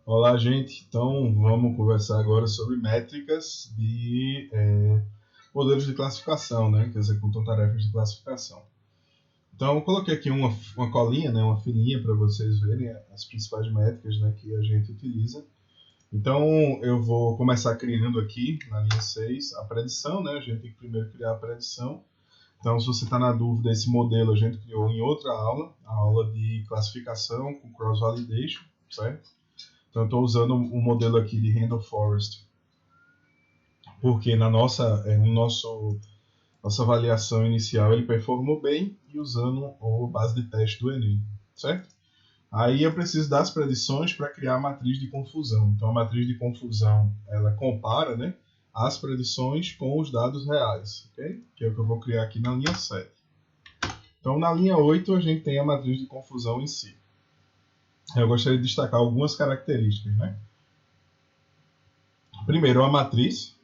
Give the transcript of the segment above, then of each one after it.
Olá, gente. Então, vamos conversar agora sobre métricas de modelos de classificação, né, que executam tarefas de classificação. Então, eu coloquei aqui uma colinha, né, uma filinha para vocês verem as principais métricas, né, que a gente utiliza. Então, eu vou começar criando aqui, na linha 6, a predição, né, a gente tem que primeiro criar a predição. Então, se você está na dúvida, esse modelo a gente criou em outra aula, a aula de classificação com cross-validation, certo? Então, eu estou usando um modelo aqui de Randall Forest, porque nossa avaliação inicial ele performou bem e usando a base de teste do Enem, certo? Aí eu preciso das predições para criar a matriz de confusão. Então, a matriz de confusão ela compara, né, as predições com os dados reais, ok? Que é o que eu vou criar aqui na linha 7. Então, na linha 8, a gente tem a matriz de confusão em si. Eu gostaria de destacar algumas características, né? Primeiro, a matriz.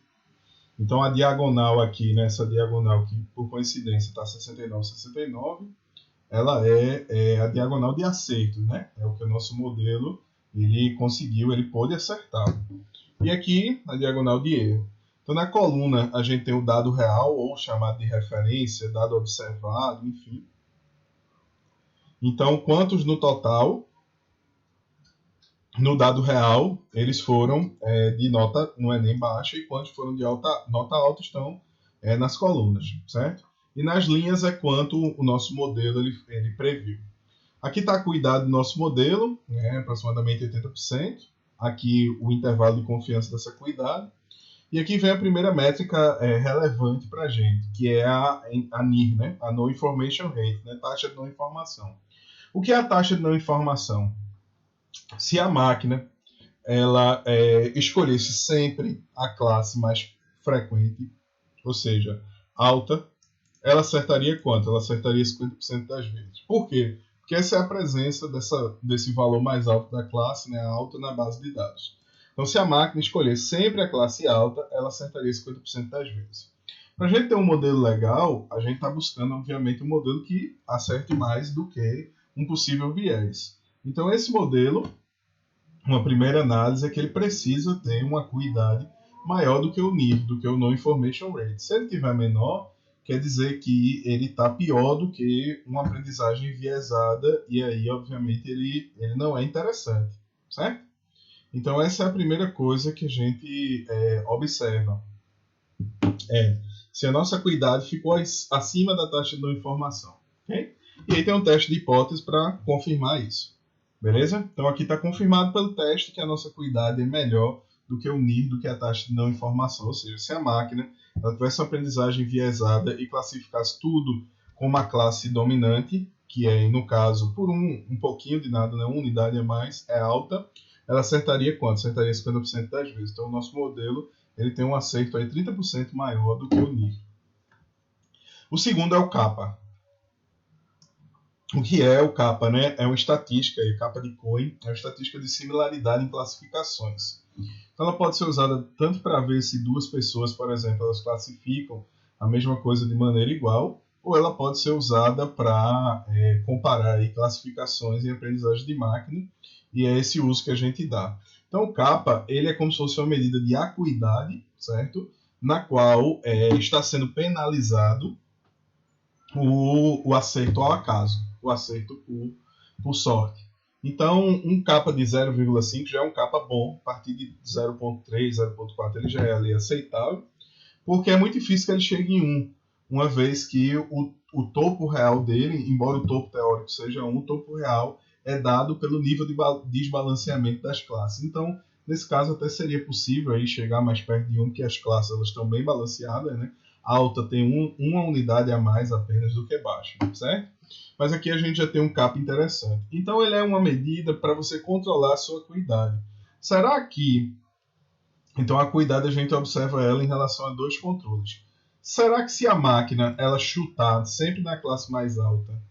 Então, a diagonal aqui, nessa diagonal que por coincidência está 69, 69, ela é a diagonal de acerto, né? É o que o nosso modelo ele conseguiu, ele pôde acertar. E aqui, a diagonal de erro. Então, na coluna, a gente tem o dado real, ou chamado de referência, dado observado, enfim. Então, quantos no total? No dado real, eles foram de nota no Enem baixa e quantos foram de nota alta estão nas colunas, certo? E nas linhas é quanto o nosso modelo ele previu. Aqui está a cuidado do nosso modelo, aproximadamente 80%. Aqui o intervalo de confiança dessa cuidado. E aqui vem a primeira métrica relevante para a gente, que é a NIR, né? A No Information Rate, né? Taxa de não informação. O que é a taxa de não informação? Se a máquina ela escolhesse sempre a classe mais frequente, ou seja, alta, ela acertaria quanto? Ela acertaria 50% das vezes. Por quê? Porque essa é a presença desse valor mais alto da classe, né, alta, na base de dados. Então, se a máquina escolher sempre a classe alta, ela acertaria 50% das vezes. Para a gente ter um modelo legal, a gente está buscando, obviamente, um modelo que acerte mais do que um possível viés. Então, esse modelo, uma primeira análise é que ele precisa ter uma acuidade maior do que o NIR, do que o No Information Rate. Se ele tiver menor, quer dizer que ele está pior do que uma aprendizagem enviesada, e aí, obviamente, ele não é interessante, certo? Então, essa é a primeira coisa que a gente observa. Se a nossa acuidade ficou acima da taxa de não informação. Okay? E aí tem um teste de hipótese para confirmar isso. Beleza? Então aqui está confirmado pelo teste que a nossa acuidade é melhor do que o NIR, do que a taxa de não informação. Ou seja, se a máquina ela tivesse uma aprendizagem enviesada e classificasse tudo como uma classe dominante, que é, no caso, por um pouquinho de nada, né, uma unidade a mais, é alta, ela acertaria quanto? Acertaria 50% das vezes. Então o nosso modelo ele tem um acerto aí 30% maior do que o NIR. O segundo é o kappa. O que é o kappa, né? É uma estatística, kappa de Cohen, é uma estatística de similaridade em classificações. Então ela pode ser usada tanto para ver se duas pessoas, por exemplo, elas classificam a mesma coisa de maneira igual, ou ela pode ser usada para comparar aí classificações em aprendizagem de máquina, e é esse uso que a gente dá. Então o kappa, ele é como se fosse uma medida de acuidade, certo? Na qual está sendo penalizado o acerto ao acaso, o acerto por sorte. Então, um kappa de 0,5 já é um kappa bom, a partir de 0,3, 0,4 ele já é ali aceitável, porque é muito difícil que ele chegue em 1, uma vez que o topo real dele, embora o topo teórico seja 1, o topo real é dado pelo nível de desbalanceamento das classes. Então, nesse caso, até seria possível aí chegar mais perto de 1, porque as classes elas estão bem balanceadas, né? Alta tem uma unidade a mais apenas do que baixa, certo? Mas aqui a gente já tem um kappa interessante. Então ele é uma medida para você controlar a sua acuidade. Será que... Então a acuidade a gente observa ela em relação a dois controles. Será que se a máquina ela chutar sempre na classe mais alta,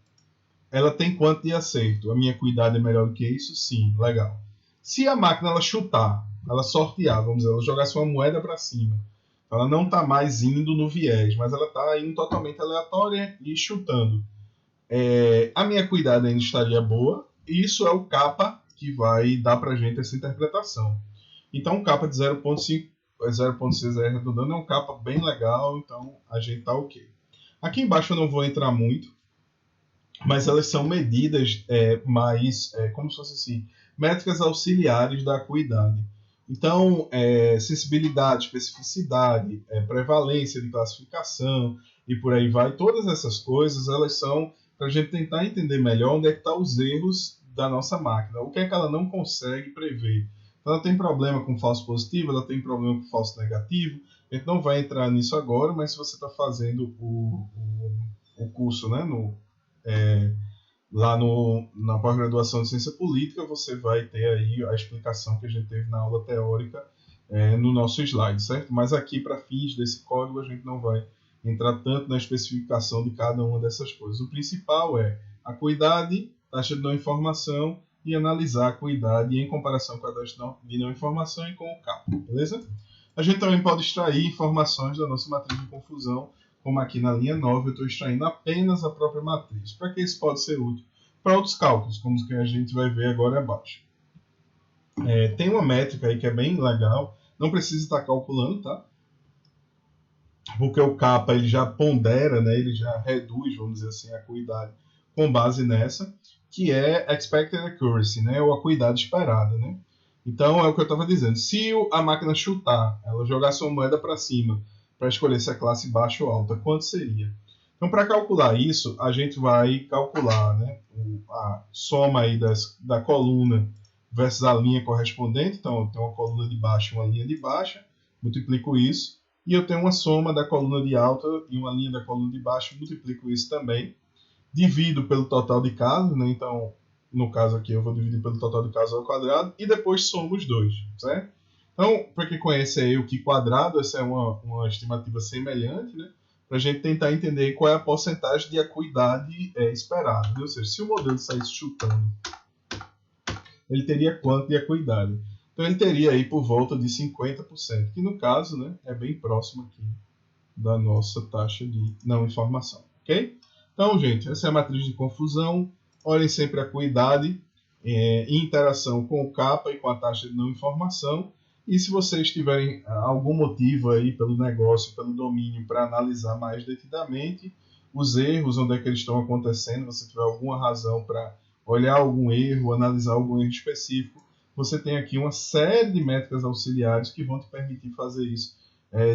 ela tem quanto de acerto? A minha acuidade é melhor do que isso? Sim, legal. Se a máquina ela chutar, ela sortear, vamos dizer, ela jogasse uma moeda para cima, ela não está mais indo no viés, mas ela está indo totalmente aleatória e chutando. A minha acuidade ainda estaria boa. Isso é o kappa que vai dar para a gente essa interpretação. Então, o capa de 0.5, 0.6 arredondando é um capa bem legal, então a gente tá ok. Aqui embaixo eu não vou entrar muito, mas elas são medidas mais, como se fosse assim, métricas auxiliares da acuidade. Então, sensibilidade, especificidade, prevalência de classificação e por aí vai, todas essas coisas, elas são para a gente tentar entender melhor onde é que estão os erros da nossa máquina, o que é que ela não consegue prever. Então, ela tem problema com falso positivo, ela tem problema com falso negativo, a gente não vai entrar nisso agora, mas se você está fazendo o curso, né, lá na pós-graduação de Ciência Política, você vai ter aí a explicação que a gente teve na aula teórica no nosso slide, certo? Mas aqui, para fins desse código, a gente não vai entrar tanto na especificação de cada uma dessas coisas. O principal é acuidade, taxa de não informação e analisar a acuidade em comparação com a taxa de não informação e com o CAP, beleza? A gente também pode extrair informações da nossa matriz de confusão, como aqui na linha 9 eu estou extraindo apenas a própria matriz. Para que isso pode ser útil? Para outros cálculos, como os que a gente vai ver agora abaixo. Tem uma métrica aí que é bem legal, não precisa estar calculando, tá? Porque o kappa ele já pondera, né? Ele já reduz, vamos dizer assim, a acuidade com base nessa, que é expected accuracy, né? Ou acuidade esperada, né? Então é o que eu estava dizendo. Se a máquina chutar, ela jogar sua moeda para cima para escolher se é classe baixa ou alta, quanto seria? Então, para calcular isso, a gente vai calcular, né, a soma aí da coluna versus a linha correspondente. Então, eu tenho uma coluna de baixa e uma linha de baixa, multiplico isso, e eu tenho uma soma da coluna de alta e uma linha da coluna de baixo, multiplico isso também, divido pelo total de casos, né? Então, no caso aqui, eu vou dividir pelo total de casos ao quadrado, e depois somo os dois, certo? Então, para quem conhece aí o que quadrado, essa é uma estimativa semelhante, né? Para a gente tentar entender qual é a porcentagem de acuidade esperada. Né? Ou seja, se o modelo saísse chutando, ele teria quanto de acuidade? Então, ele teria aí por volta de 50%, que no caso, né, é bem próximo aqui da nossa taxa de não informação, ok? Então, gente, essa é a matriz de confusão. Olhem sempre a acuidade em interação com o kappa e com a taxa de não informação. E se vocês tiverem algum motivo aí pelo negócio, pelo domínio, para analisar mais detidamente os erros, onde é que eles estão acontecendo, você tiver alguma razão para olhar algum erro, analisar algum erro específico, você tem aqui uma série de métricas auxiliares que vão te permitir fazer isso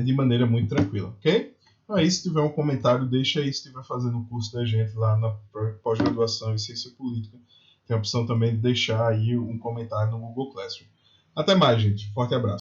de maneira muito tranquila, ok? Então aí, se tiver um comentário, deixa aí. Se estiver fazendo o curso da gente lá na pós-graduação em Ciência Política, tem a opção também de deixar aí um comentário no Google Classroom. Até mais, gente. Forte abraço.